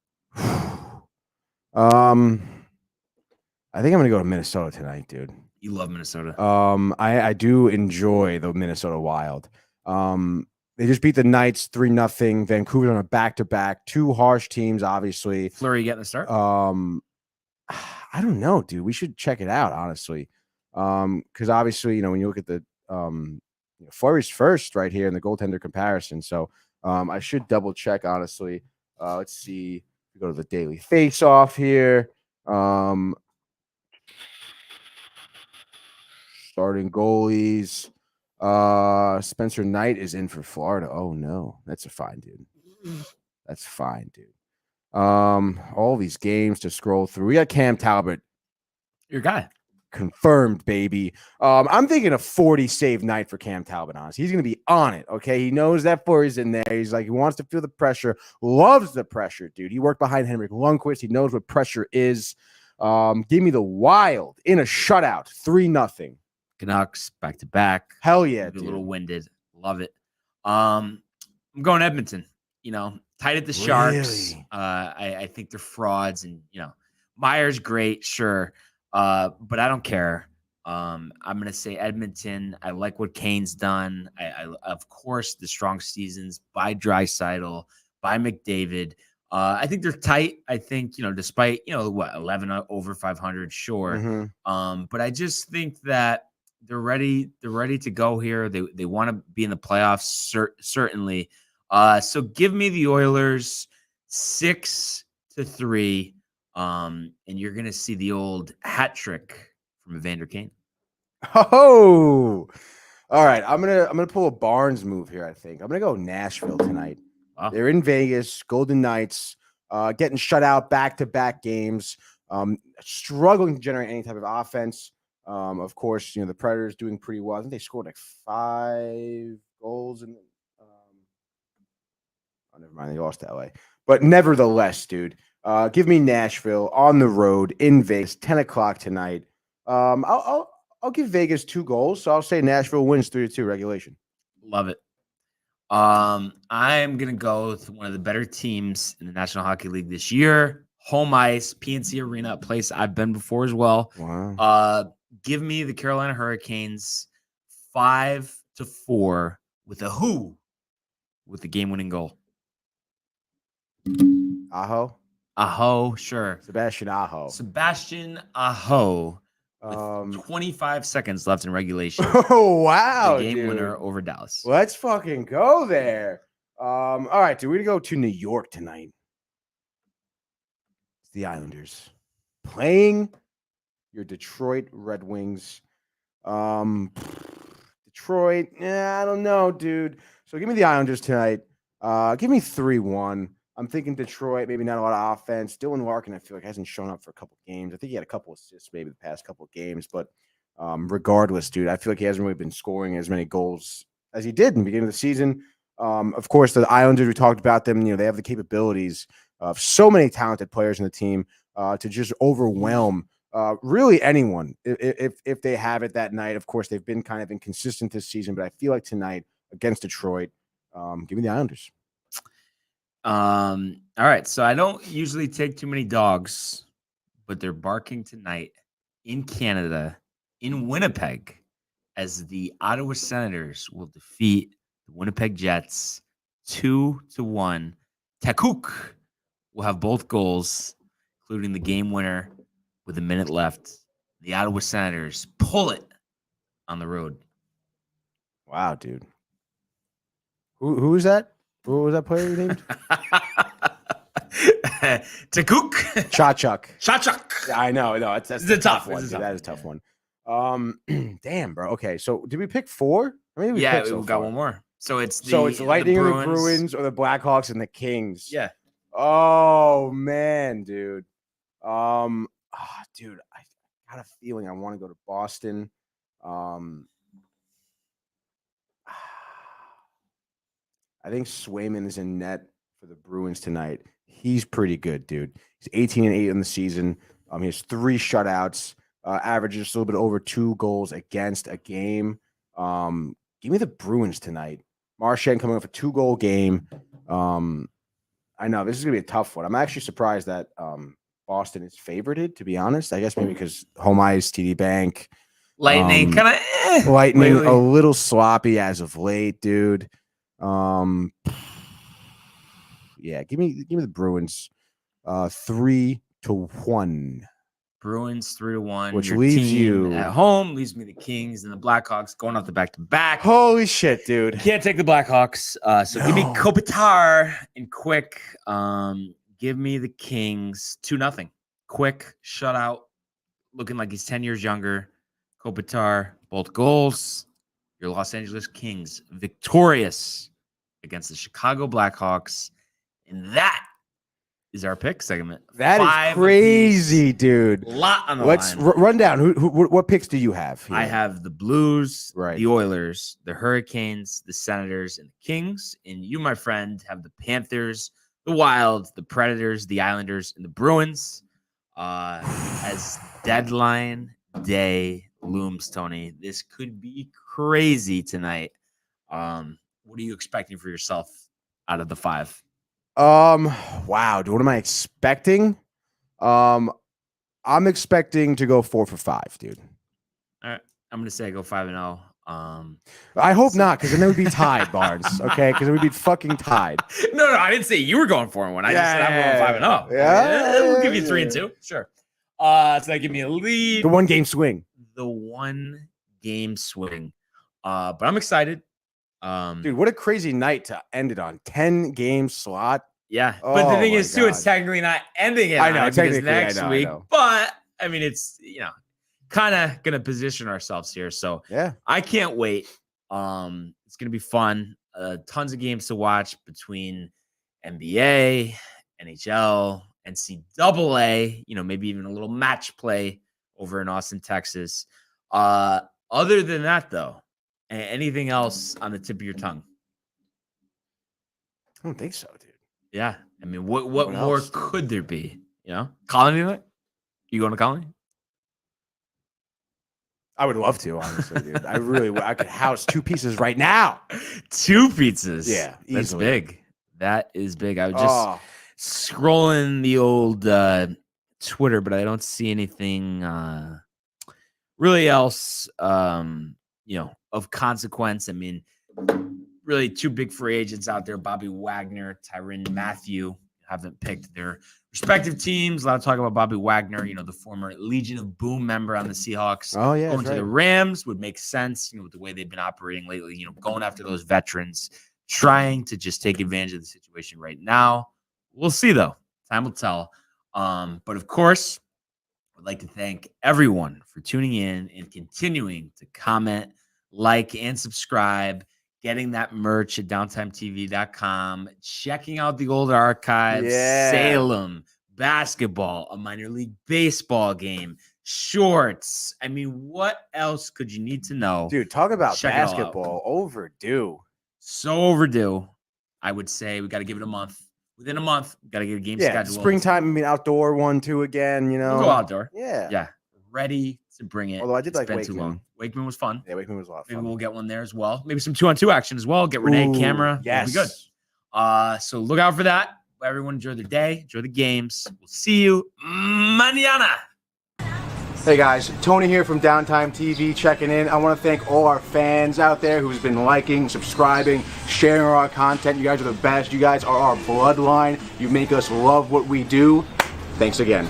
I think I'm gonna go to Minnesota tonight, dude. You love Minnesota. I do enjoy the Minnesota Wild. They just beat the Knights 3-0. Vancouver on a back-to-back. 2 harsh teams, obviously. Fleury getting the start. I don't know, dude. We should check it out, honestly. Because obviously, when you look at the Fleury's first right here in the goaltender comparison. So I should double check, honestly. Let's see. We go to the daily face-off here. Starting goalies. Spencer Knight is in for Florida. Oh no, that's fine, dude. That's fine, dude. All these games to scroll through. We got Cam Talbot. Your guy. confirmed, baby. I'm thinking a 40 save night for Cam Talbot. Honestly, he's going to be on it. Okay, he knows that Fleury's in there. He's like, he wants to feel the pressure, loves the pressure, dude. He worked behind Henrik Lundqvist. He knows what pressure is. Give me the Wild in a shutout, 3-0. Canucks back to back. Hell yeah, A dude. little winded. Love it. I'm going Edmonton. Tight at the Sharks. Really? I think they're frauds, and Myers great, sure, but I don't care. I'm gonna say Edmonton. I like what Kane's done. I of course the strong seasons by Draisaitl, by McDavid. I think they're tight. I think despite 11 over 500, sure. Mm-hmm. But I just think that they're ready. They're ready to go here. They want to be in the playoffs, certainly. So give me the Oilers 6-3. And you're gonna see the old hat trick from Evander Kane. Oh, all right. I'm gonna pull a Barnes move here. I think I'm gonna go Nashville tonight. Wow. They're in Vegas, Golden Knights, getting shut out back-to-back games, struggling to generate any type of offense. Of course, the Predators doing pretty well. I think they scored like 5 goals in. Oh, never mind. They lost to LA, but nevertheless, dude, give me Nashville on the road in Vegas, 10:00 tonight. I'll give Vegas 2 goals, so I'll say Nashville wins 3-2 regulation. Love it. I'm gonna go with one of the better teams in the National Hockey League this year. Home ice, PNC Arena, a place I've been before as well. Wow. Give me the Carolina Hurricanes 5-4 with the game-winning goal. Aho, sure. Sebastian Aho. With 25 seconds left in regulation. Oh, wow. The game dude. winner over Dallas. Let's fucking go there. All right, dude. We're going to go to New York tonight. It's the Islanders playing your Detroit Red Wings. Detroit, I don't know, dude. So give me the Islanders tonight. Give me 3-1. I'm thinking Detroit, maybe not a lot of offense. Dylan Larkin, I feel like, hasn't shown up for a couple games. I think he had a couple assists maybe the past couple of games. But regardless, dude, I feel like he hasn't really been scoring as many goals as he did in the beginning of the season. Of course, the Islanders, we talked about them. They have the capabilities of so many talented players in the team to just overwhelm really anyone if they have it that night. Of course, they've been kind of inconsistent this season, but I feel like tonight against Detroit, give me the Islanders. All right. So I don't usually take too many dogs, but they're barking tonight in Canada, in Winnipeg, as the Ottawa Senators will defeat the Winnipeg Jets 2-1. Takuk will have both goals, including the game winner with a minute left. The Ottawa Senators pull it on the road. Wow, dude. Who is that? What was that player named? Takuk. Chachuk. Yeah, I know. No, that's a tough one. It's Dude, that is a tough one. Damn, bro. Okay, so did we pick 4? I mean, we got one more. So it's the Lightning and the Bruins or the Blackhawks and the Kings. Yeah. Oh man, dude. Dude, I got a feeling I want to go to Boston. I think Swayman is in net for the Bruins tonight. He's pretty good, dude. He's 18-8 in the season. He has 3 shutouts, averages just a little bit over 2 goals against a game. Give me the Bruins tonight. Marchand coming off a 2-goal game. I know this is gonna be a tough one. I'm actually surprised that Boston is favorited, to be honest. I guess maybe because home ice, TD Bank, Lightning kind of Lightning lately. A little sloppy as of late, dude. Yeah, give me the Bruins 3-1. Bruins 3-1, which leaves you at home. Leaves me the Kings and the Blackhawks going off the back-to-back. Holy shit, dude! Can't take the Blackhawks. So give me Kopitar and quick. Give me the Kings 2-0. Quick shutout. Looking like he's 10 years younger. Kopitar, both goals. Your Los Angeles Kings victorious against the Chicago Blackhawks. And that is our pick segment. That 5 is crazy, apiece. dude. A lot on the Let's line. run down. What picks do you have here? I have the Blues, Right. the Oilers, the Hurricanes, the Senators, and the Kings. And you, my friend, have the Panthers, the Wild, the Predators, the Islanders, and the Bruins. As deadline day looms, Tony, this could be crazy tonight. What are you expecting for yourself out of the 5? Wow, dude, what am I expecting? I'm expecting to go 4 for 5, dude. All right, I'm gonna say I go 5-0. I hope not, because then it would be tied, Barnes. Okay, because it would be fucking tied. No, I didn't say you were going 4-1. I just said I'm going 5-0. Yeah. We'll give you 3-2. Sure. So that give me a lead. The 1 game swing. The 1 game swing. But I'm excited. Dude, what a crazy night to end it on. 10 game slot. Yeah. But the Oh thing my is, too, it's God. technically not ending it. I know, on it because technically, I next know, I week. know. But I mean, it's kind of gonna position ourselves here. So Yeah. I can't wait. It's gonna be fun. Tons of games to watch between NBA, NHL, NCAA. Maybe even a little match play over in Austin, Texas. Other than that, though, anything else on the tip of your tongue? I don't think so, dude. Yeah, I mean, what What more else, dude? could there be? Colony night? You going to Colony? I would love to, honestly, dude. I really would. I could house 2 pieces right now. 2 pizzas. Yeah, that's easily. big. That is big. I was just Oh, scrolling the old Twitter, but I don't see anything really else, of consequence. I mean, really 2 big free agents out there, Bobby Wagner, Tyrann Mathieu, haven't picked their respective teams. A lot of talk about Bobby Wagner, the former Legion of Boom member on the Seahawks. oh yeah. Going That's to the right. Rams would make sense, with the way they've been operating lately, going after those veterans, trying to just take advantage of the situation right now. We'll see, though. Time will tell. But of course, I'd like to thank everyone for tuning in and continuing to comment, like, and subscribe, getting that merch at downtimetv.com, checking out the old archives, Yeah. Salem, basketball, a minor league baseball game, shorts. I mean, what else could you need to know? Dude, talk about Check it all out. basketball. Overdue. So overdue. I would say we got to give it a month. Within a month, we got to get a game Yeah, scheduled. springtime. I mean, outdoor 1, 2 again. We'll go outdoor. Yeah. Yeah. Ready to bring it. Although I did It's like been too Wakeman. long. Wakeman was fun. Yeah, Wakeman was a lot of Maybe fun. we'll get one there as well. Maybe some 2-on-2 action as well. Get Renee Ooh, camera. Yes. It'll be good. So look out for that. Everyone enjoy their day. Enjoy the games. We'll see you mañana. Hey guys, Tony here from Downtime TV checking in. I want to thank all our fans out there who's been liking, subscribing, sharing our content. You guys are the best. You guys are our bloodline. You make us love what we do. Thanks again.